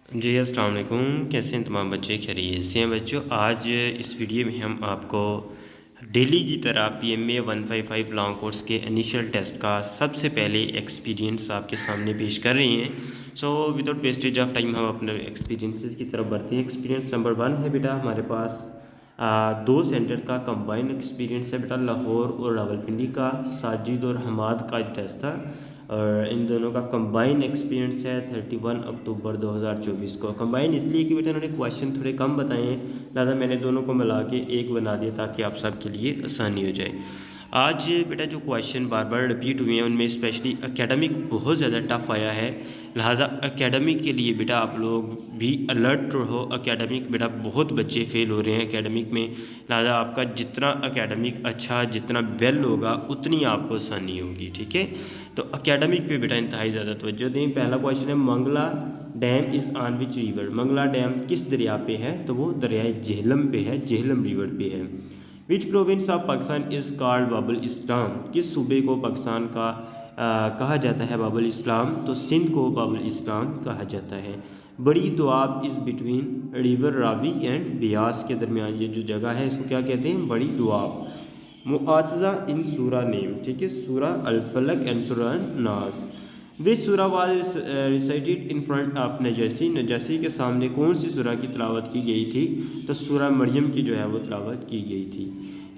जी अस्सलाम वालेकुम। कैसे हैं तमाम बच्चे? खैरियत से हैं बच्चों? आज इस वीडियो में हम आपको डेली की तरह PMA 155 लॉन्ग कोर्स के इनिशियल टेस्ट का सबसे पहले एक्सपीरियंस आपके सामने पेश कर रहे हैं। So without wastage of time हम अपने एक्सपीरियंसेस की तरफ बढ़ते हैं। एक्सपीरियंस नंबर 1 है बेटा हमारे पास दो सेंटर का कंबाइंड एक्सपीरियंस है बेटा, लाहौर और रावलपिंडी का साजिद और हमाद का टेस्ट था और इन दोनों का कंबाइन एक्सपीरियंस है 31 अक्टूबर 2024 को। कंबाइन इसलिए कि बेटा इन्होंने क्वेश्चन थोड़े कम बताए हैं, लिहाजा मैंने दोनों को मिला के एक बना दिया ताकि आप सबके लिए आसानी हो जाए। आज बेटा जो क्वेश्चन बार बार रिपीट हुए हैं उनमें स्पेशली एकेडमिक बहुत ज़्यादा टफ आया है, लिहाजा एकेडमिक के लिए बेटा आप लोग भी अलर्ट रहो। एकेडमिक बेटा बहुत बच्चे फेल हो रहे हैं एकेडमिक में, लिहाजा आपका जितना एकेडमिक अच्छा जितना वेल होगा उतनी आपको आसानी होगी। ठीक है, तो एकेडमिक पे बेटा इंतहाई ज़्यादा तवज्जो दें। पहला क्वेश्चन है Mangla dam is on which river. Mangla dam किस दरिया पे है? तो वो दरियाए झेलम पे है, झेलम रिवर पे है। Which province of Pakistan is called Babul Islam. किस सूबे को पाकिस्तान का कहा जाता है बाबुल इस्लाम? तो सिंध को बाबुल इस्लाम कहा जाता है। बड़ी Doab is between river Ravi and Beas के दरमियान ये जो जगह है इसको क्या कहते हैं? बड़ी दुआब। मुआतज़ा इन सूरा नेम, ठीक है, सूरा अल-फलक एंड सूरा नास। विच सूरा was recited in front of Najashi. Najashi के सामने कौन सी सूरा की तिलावत की गई थी? तो सूरा मरियम की जो है वो तिलावत की गई थी।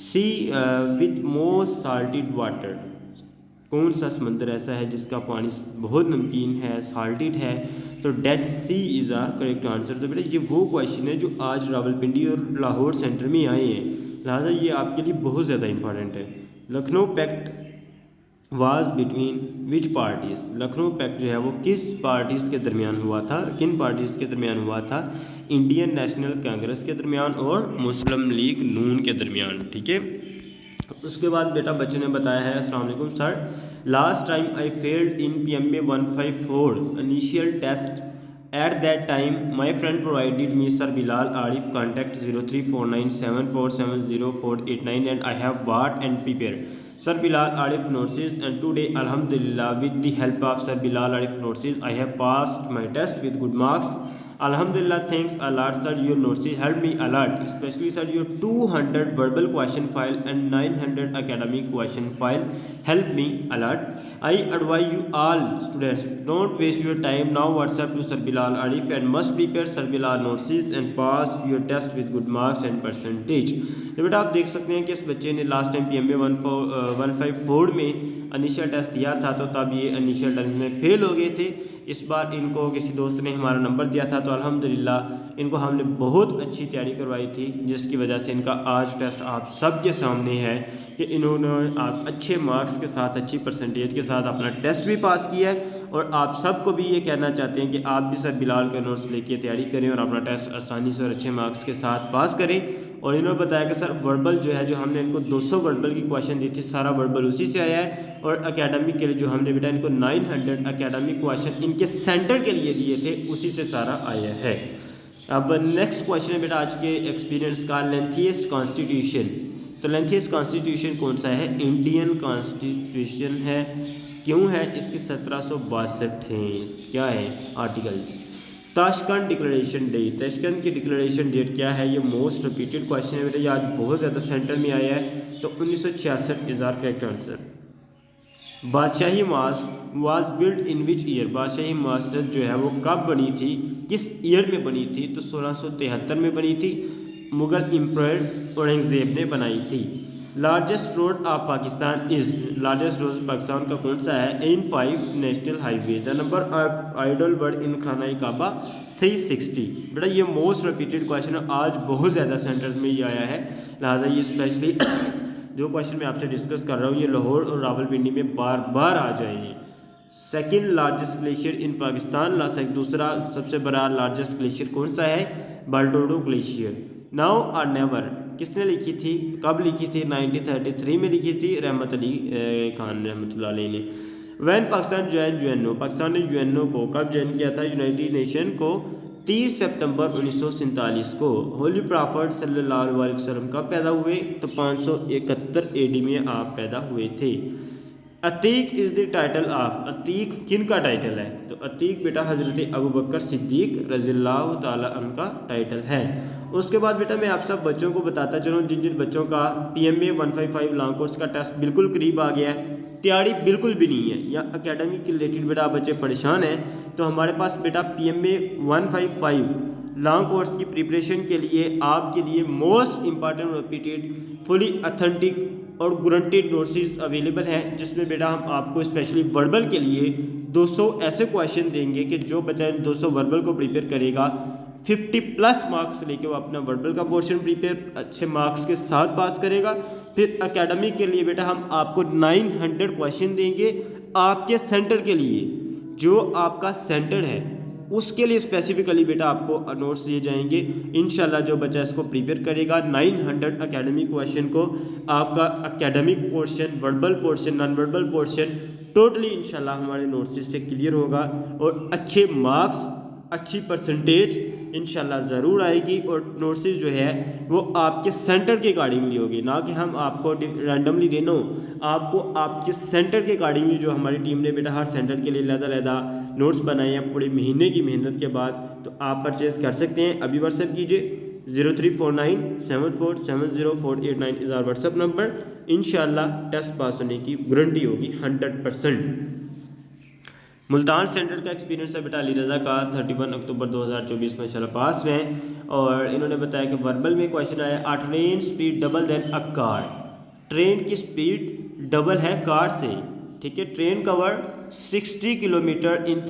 सी विथ मोस्ट साल्टेड वाटर। कौन सा समंदर ऐसा है जिसका पानी बहुत नमकीन है, साल्टेड है? तो Dead Sea is our correct answer. तो बेटा ये वो क्वेश्चन है जो आज रावलपिंडी और लाहौर सेंटर में आए हैं, लिहाजा ये आपके लिए बहुत ज़्यादा इंपॉर्टेंट है। Lucknow pact was between which parties. Lucknow pact जो है वो किस पार्टीज़ के दरमियान हुआ था? किन पार्टीज़ के दरमियान हुआ था? इंडियन नेशनल कांग्रेस के दरमियान और मुस्लिम लीग नून के दरमियान। ठीक है, उसके बाद बेटा बच्चे ने बताया है, अस्सलाम वालेकुम sir, last time I failed in PMA 154 initial test. At that time my friend provided me sir Bilal Arif contact 0349747048 and I have bought and prepare sir Bilal Arif notes and today अल्हम्दुलिल्लाह with the help of sir Bilal Arif notes I have passed my test with good marks. Alhamdulillah, thanks a lot sir, your notes helped me a lot, especially sir your 200 verbal question file and 900 academic question file helped me a lot. I advise you all students, don't waste your time, now WhatsApp to Sir Bilal Arif and must prepare Sir Bilal notes and pass your test with good marks and percentage। तो बेटा आप देख सकते हैं कि इस बच्चे ने लास्ट टाइम PMA 154 में इनिशियल टेस्ट दिया था, तो तब ये इनिशियल टेस्ट में फेल हो गए थे। इस बार इनको किसी दोस्त ने हमारा नंबर दिया था, तो अल्हम्दुलिल्लाह इनको हमने बहुत अच्छी तैयारी करवाई थी, जिसकी वजह से इनका आज टेस्ट आप सबके सामने है कि इन्होंने आप अच्छे मार्क्स के साथ अच्छी परसेंटेज के साथ अपना टेस्ट भी पास किया है। और आप सबको भी ये कहना चाहते हैं कि आप भी सर बिलाल के नोट्स लेके तैयारी करें और अपना टेस्ट आसानी से और अच्छे मार्क्स के साथ पास करें। और इन्होंने बताया कि सर वर्बल जो है, जो हमने इनको 200 वर्बल की क्वेश्चन दी थी, सारा वर्बल उसी से आया है। और एकेडमिक के लिए जो हमने बेटा इनको 900 एकेडमिक क्वेश्चन इनके सेंटर के लिए दिए थे, उसी से सारा आया है। अब नेक्स्ट क्वेश्चन है बेटा आज के एक्सपीरियंस का, लेंथीएस्ट कॉन्स्टिट्यूशन। तो लेंथीएस्ट कॉन्स्टिट्यूशन कौन सा है? इंडियन कॉन्स्टिट्यूशन है। क्यों है? इसके 1762 हैं। क्या है? Articles. Tashkent declaration date, Tashkent की डिक्लेरेशन डेट क्या है? ये मोस्ट रिपीटेड क्वेश्चन है बेटा, ये आज बहुत ज़्यादा सेंटर में आया है। तो 1966 is our correct answer. Badshahi Masjid was built in which year. Badshahi Masjid जो है वो कब बनी थी, किस ईयर में बनी थी? तो 1673 में बनी थी, मुगल एम्परर औरंगजेब ने बनाई थी। Largest road of Pakistan is, largest road Pakistan का कौन सा है? N5 national highway. The number of idol bird in खाना काबा 360। बेटा ये मोस्ट रिपीटेड क्वेश्चन है, आज बहुत ज़्यादा सेंटर में ये आया है, लिहाजा ये स्पेशली जो क्वेश्चन मैं आपसे डिस्कस कर रहा हूँ ये लाहौर और रावलपिंडी में बार बार आ जाएंगे। सेकेंड लार्जेस्ट ग्लेशियर इन पाकिस्तान, दूसरा सबसे बड़ा लार्जेस्ट ग्लेशियर कौन सा है? बाल्डोडो ग्लेशियर। नाउ और नेवर किसने लिखी थी, कब लिखी थी? 1933 में लिखी थी, रहमत अली खान रहमतुल्लाह अलैह ने। When Pakistan join UNO, Pakistan ने यूएनओ को कब ज्वाइन किया था? यूनाइटेड नेशन को 30 सितंबर 1947 को। होली प्रॉफिट सल्लल्लाहु अलैहि वसल्लम कब पैदा हुए? तो 571 AD में आप पैदा हुए थे। Atiq is the title of, Atiq किन का टाइटल है? तो अतीक बेटा हज़रत अबू बकर सिद्दीक रज़ियल्लाहु ताला अन्हु का टाइटल है। उसके बाद बेटा मैं आप सब बच्चों को बताता चलूँ जिन जिन बच्चों का PMA 155 लॉन्ग कोर्स का टेस्ट बिल्कुल करीब आ गया है, तैयारी बिल्कुल भी नहीं है या एकेडमी के रिलेटेड बेटा बच्चे परेशान हैं, तो हमारे पास बेटा PMA 155 लॉन्ग कोर्स की प्रिपरेशन के लिए आपके लिए most important repeated fully authentic और गारंटीड नोट्स अवेलेबल हैं, जिसमें बेटा हम आपको स्पेशली वर्बल के लिए 200 ऐसे क्वेश्चन देंगे कि जो बच्चा 200 वर्बल को प्रिपेयर करेगा 50+ मार्क्स लेके वो अपना वर्बल का पोर्शन प्रिपेयर अच्छे मार्क्स के साथ पास करेगा। फिर एकेडमी के लिए बेटा हम आपको 900 क्वेश्चन देंगे आपके सेंटर के लिए, जो आपका सेंटर है उसके लिए स्पेसिफिकली बेटा आपको नोट्स दिए जाएंगे। इंशाल्लाह जो बच्चा इसको प्रिपेयर करेगा 900 एकेडमिक क्वेश्चन को आपका academic portion, verbal portion, non verbal portion totally इंशाल्लाह हमारे नोट्स से क्लियर होगा और अच्छे मार्क्स, अच्छी परसेंटेज इंशाल्लाह ज़रूर आएगी और नोट्स जो है वो आपके सेंटर के अकॉर्डिंगली होगी, ना कि हम आपको रैंडमली देना हो, आपको आपके सेंटर के अकॉर्डिंगली जो हमारी टीम ने बेटा हर सेंटर के लिए अलग-अलग नोट्स बनाए हैं पूरे महीने की मेहनत के बाद, तो आप परचेज़ कर सकते हैं। अभी व्हाट्सएप कीजिए 034974704889 इज़ आवर व्हाट्सएप नंबर। इंशाल्लाह टेस्ट पास होने की गारंटी होगी 100%। मुल्तान सेंटर का एक्सपीरियंस है बेटा अली रज़ा का 31 अक्टूबर 2024 में माशाल्लाह पास हुए हैं और इन्होंने बताया कि वर्बल में क्वेश्चन आया a train speed double than a car, train की स्पीड डबल है कार से, ठीक है। Train cover 60 kilometre in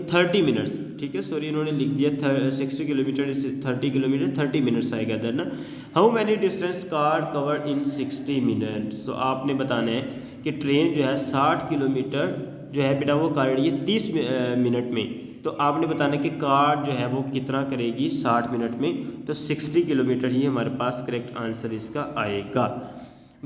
30 minutes, ठीक है। सॉरी इन्होंने लिख दिया 60 किलोमीटर 30 किलोमीटर 30 मिनट्स आएगा इधर ना। How many distance car cover in 60 minutes, तो आपने बताना है कि ट्रेन जो है 60 किलोमीटर जो है बेटा वो कर रही है 30 मिनट में, तो आपने बताना कि कार जो है वो कितना करेगी 60 मिनट में, तो 60 किलोमीटर ही हमारे पास करेक्ट आंसर इसका आएगा।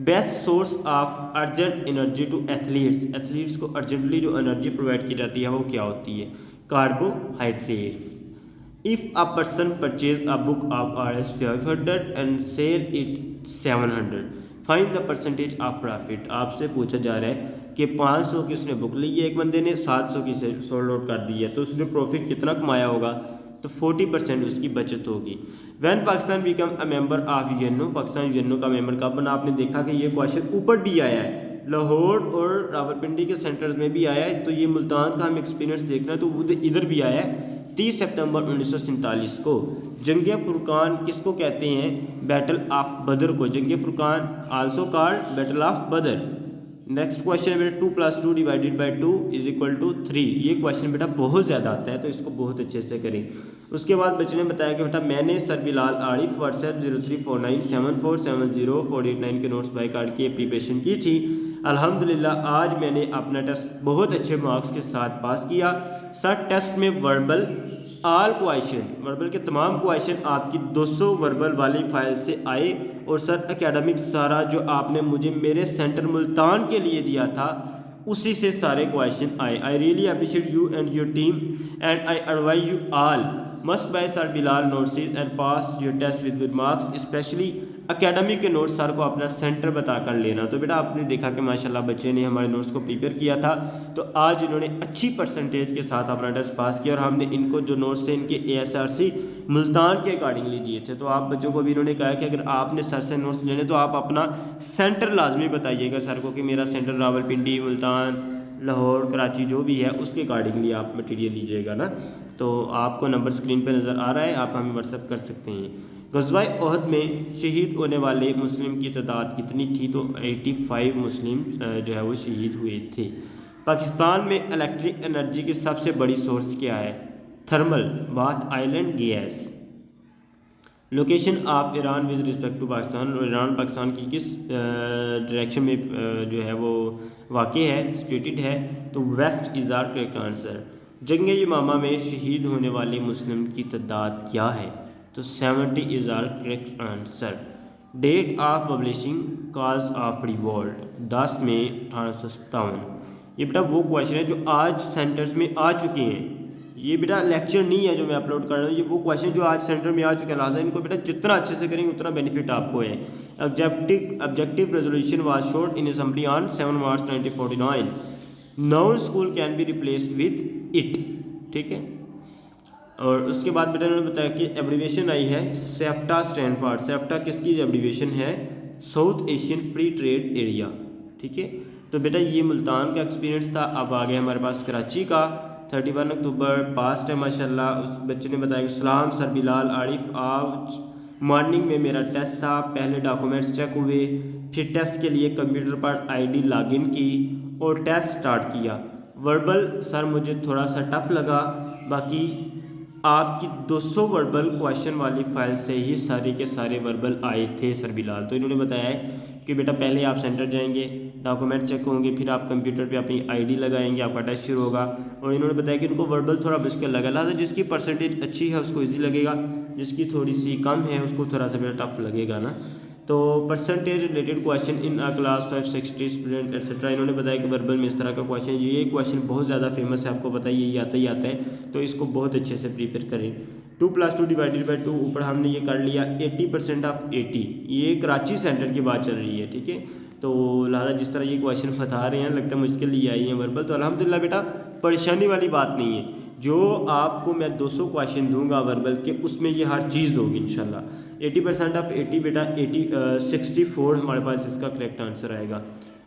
Best source of urgent energy to athletes, athletes को अर्जेंटली जो एनर्जी प्रोवाइड की जाती है वो क्या होती है, carbohydrates. If a person purchase a book of RS 500 and sell it 700 find the percentage of profit, आपसे पूछा जा रहा है कि 500 की उसने बुक ली है एक बंदे ने, 700 की सोल्ड आउट कर दी है, तो उसने प्रॉफिट कितना कमाया होगा, तो 40% उसकी बचत होगी। When Pakistan become a member of UNO, Pakistan UNO का मेंबर कब बना, आपने देखा कि ये क्वेश्चन ऊपर भी आया है, लाहौर और रावलपिंडी के सेंटर्स में भी आया है, तो ये मुल्तान का हम एक्सपीरियंस देखना तो इधर भी आया है 30 सितंबर 1947 को। जंग फुरकान किसको कहते हैं, बैटल ऑफ बदर को, जंग Furqan also called battle of बदर। नेक्स्ट क्वेश्चन है बेटा 2 + 2 डिवाइडेड बाई 2 = 3, ये क्वेश्चन बेटा बहुत ज़्यादा आता है तो इसको बहुत अच्छे से करें। उसके बाद बच्चे ने बताया कि बेटा मैंने सर बिलाल आरिफ व्हाट्सएप 034974704889 के नोट्स बाय कार्ड की प्रिपरेशन की थी, अल्हम्दुलिल्लाह आज मैंने अपना टेस्ट बहुत अच्छे मार्क्स के साथ पास किया। सर टेस्ट में वर्बल ऑल क्वेश्चन, वर्बल के तमाम क्वेश्चन आपकी 200 वर्बल वाली फाइल से आए और सर एकेडमिक सारा जो आपने मुझे मेरे सेंटर मुल्तान के लिए दिया था उसी से सारे क्वेश्चन आए। I really appreciate you and your team and I advise you all must buy sir Bilal notes and pass your test with good marks, especially academic के नोट्स सर को अपना सेंटर बताकर लेना। तो बेटा आपने देखा कि माशाल्लाह बच्चे ने हमारे नोट्स को प्रिपेयर किया था, तो आज इन्होंने अच्छी परसेंटेज के साथ अपना टेस्ट पास किया और हमने इनको जो नोट्स थे इनके ASRC मुल्तान के अकॉर्डिंगली दिए थे। तो आप बच्चों को भी इन्होंने कहा कि अगर आपने सर से नोट्स लेने तो आप अपना सेंटर लाजमी बताइएगा सर को कि मेरा सेंटर रावलपिंडी, मुल्तान, लाहौर, कराची जो भी है उसके अकॉर्डिंगली आप मटेरियल लीजिएगा ना। तो आपको नंबर स्क्रीन पे नज़र आ रहा है, आप हमें व्हाट्सएप कर सकते हैं। ग़ज़वा ओहद में शहीद होने वाले मुस्लिम की तादाद कितनी थी, तो 85 मुस्लिम जो है वो शहीद हुए थे। पाकिस्तान में इलेक्ट्रिक एनर्जी की सबसे बड़ी सोर्स क्या है, thermal, bath island gas. Location of Iran with respect to Pakistan, और ईरान पाकिस्तान की किस डायरेक्शन में जो है वो वाक़ है, सिचुएटेड है, तो west is our correct answer. जंग यमामा में शहीद होने वाले मुस्लिम की तादाद क्या है, तो 70 is our correct answer. Date of publishing cause of revolt 10 May 1857। ये बेटा वो क्वेश्चन है जो आज सेंटर्स में आ चुके हैं, ये बेटा लेक्चर नहीं है जो मैं अपलोड कर रहा हूँ, ये वो क्वेश्चन जो आज सेंटर में आ चुके हैं। लिहाजा इनको बेटा जितना अच्छे से करेंगे उतना बेनिफिट आपको है। Objective resolution was showed in assembly on 7 March 1949। Noun school can be replaced with it, ठीक है। और उसके बाद बेटा उन्होंने बताया कि एब्रीविएशन आई है सेफ्टा स्टैंड फॉर, सेफ्टा किसकी एब्रीविएशन है, south Asian free trade area, ठीक है। तो बेटा ये मुल्तान का एक्सपीरियंस था। अब आ गया हमारे पास कराची का। 31 अक्टूबर पास्ट है माशाल्लाह। उस बच्चे ने बताया कि सलाम सर बिलाल आरिफ, आज मॉर्निंग में मेरा टेस्ट था, पहले डॉक्यूमेंट्स चेक हुए, फिर टेस्ट के लिए कंप्यूटर पर आईडी लॉगिन की और टेस्ट स्टार्ट किया। वर्बल सर मुझे थोड़ा सा टफ लगा, बाकी आपकी 200 वर्बल क्वेश्चन वाली फाइल से ही सारे के सारे वर्बल आए थे सर बिलाल। तो इन्होंने बताया है कि बेटा पहले आप सेंटर जाएंगे, डॉक्यूमेंट चेक होंगे, फिर आप कंप्यूटर पे अपनी आईडी लगाएंगे, आपका टेस्ट शुरू होगा। और इन्होंने बताया कि उनको वर्बल थोड़ा मुश्किल लगा, लिहाजा जिसकी परसेंटेज अच्छी है उसको ईजी लगेगा, जिसकी थोड़ी सी कम है उसको थोड़ा सा बेटा टफ लगेगा ना। तो percentage related question in a class 560 student etcetera. इन्होंने बताया कि वर्बल में इस तरह का क्वेश्चन, ये क्वेश्चन बहुत ज़्यादा फेमस है, आपको पता है ये आता ही आता है, तो इसको बहुत अच्छे से प्रिपेयर करें। 2 + 2 डिवाइडेड बाई 2 ऊपर हमने ये कर लिया। 80% ऑफ 80, ये कराची सेंटर की बात चल रही है, ठीक है। तो लिहाजा जिस तरह ये क्वेश्चन बता रहे हैं लगता है मुश्किल ही आई है वर्बल, तो अल्हम्दुलिल्लाह बेटा परेशानी वाली बात नहीं है। जो आपको मैं 200 क्वेश्चन दूंगा वर्बल के, उसमें ये हर चीज़ होगी इंशाल्लाह। 80% ऑफ 80 बेटा 64 हमारे पास इसका करेक्ट आंसर आएगा।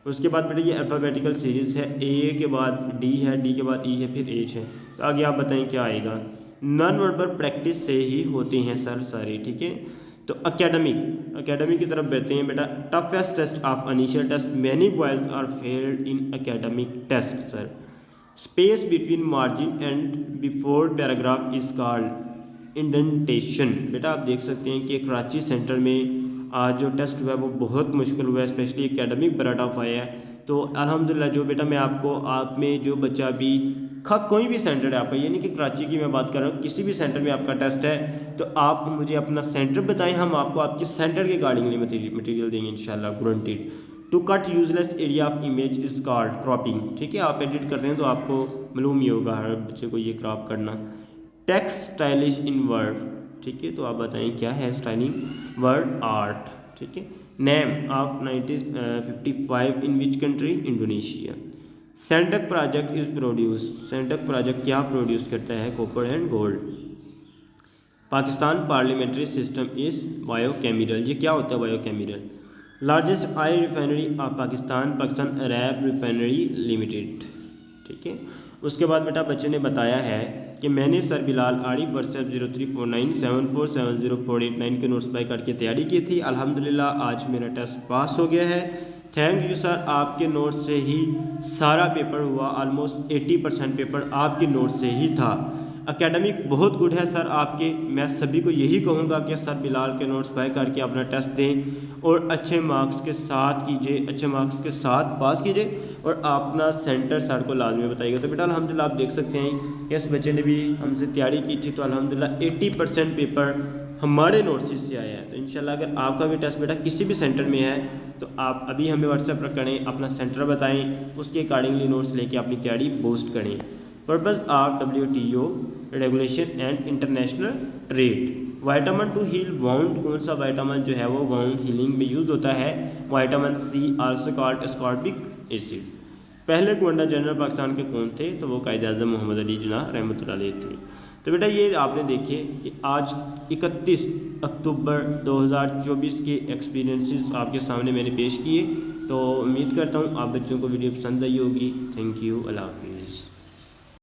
उसके बाद बेटा ये अल्फ़ाबेटिकल सीरीज़ है, ए के बाद डी है, डी के बाद ई है, फिर एच है। तो आगे आप बताएं क्या आएगा। नॉन वर्बल प्रैक्टिस से ही होती हैं सर सारी, ठीक है। तो एकेडमिक की तरफ बढ़ते हैं बेटा। Toughest test of initial test, many boys are failed in academic test sir. Space between margin and before paragraph is called indentation. बेटा आप देख सकते हैं कि कराची सेंटर में आज जो टेस्ट हुआ है वो बहुत मुश्किल हुआ है, स्पेशली एकेडमिक बड़ा टफ आया है। तो अल्हम्दुलिल्लाह जो बेटा मैं आपको आप में जो बच्चा भी कोई भी सेंटर है आपका, ये नहीं कि कराची की मैं बात कर रहा हूँ, किसी भी सेंटर में आपका टेस्ट है तो आप मुझे अपना सेंटर बताएं, हम आपको आपके सेंटर के अकॉर्डिंगली मटेरियल देंगे इंशाल्लाह guaranteed. To cut useless area of image is called cropping, ठीक है। आप एडिट करते हैं तो आपको मालूम ही होगा हर बच्चे को ये क्रॉप करना। टेक्स्ट स्टाइलिश इन वर्ड, ठीक है। तो आप बताएं क्या है स्टाइलिंग वर्ड, आर्ट, ठीक है। Name of 1955 in which country, Indonesia. Saindak project is produce, Saindak project क्या प्रोड्यूस करता है, copper and gold. Pakistan parliamentary system is biochemical, ये क्या होता है biochemical. Largest oil refinery of Pakistan, Pakistan Arab refinery limited, ठीक है। उसके बाद बेटा बच्चे ने बताया है कि मैंने सर बिलाल आरिफ व्हाट्सएप 0349747048 के नोट्स बाय करके तैयारी की थी। अल्हम्दुलिल्लाह आज मेरा टेस्ट पास हो गया है, थैंक यू सर। आपके नोट्स से ही सारा पेपर हुआ, ऑलमोस्ट 80% पेपर आपके नोट्स से ही था। एकेडमिक बहुत गुड है सर आपके, मैं सभी को यही कहूँगा कि सर बिलाल के नोट्स बाय करके अपना टेस्ट दें और अच्छे मार्क्स के साथ कीजिए, अच्छे मार्क्स के साथ पास कीजिए और अपना सेंटर सर को लाजमी बताइएगा। तो बेटा अल्हम्दुलिल्लाह आप देख सकते हैं कि इस बच्चे ने भी हमसे तैयारी की थी, तो अल्हम्दुलिल्लाह 80% पेपर हमारे नोट्स से आया है। तो इंशाल्लाह अगर आपका भी टेस्ट बेटा किसी भी सेंटर में है तो आप अभी हमें व्हाट्सएप पर करें, अपना सेंटर बताएं, उसके अकॉर्डिंगली नोट्स लेके अपनी तैयारी बूस्ट करें। Purpose of WTO regulation and international trade. Vitamin to heal wound, कौन सा वाइटामिन जो है वो वाउंड हीलिंग में यूज़ होता है, vitamin C also called ascorbic acid. पहले गवर्नर जनरल पाकिस्तान के कौन थे, तो वो कायद आज़म मोहम्मद अली जिन्ना रहमतुल्लाह अलैह थे। तो बेटा ये आपने देखिए कि आज 31 अक्टूबर 2024 के एक्सपीरियंसेस आपके सामने मैंने पेश किए। तो उम्मीद करता हूँ आप बच्चों को वीडियो पसंद आई होगी। थैंक यू, अल्लाह हाफ़िज़।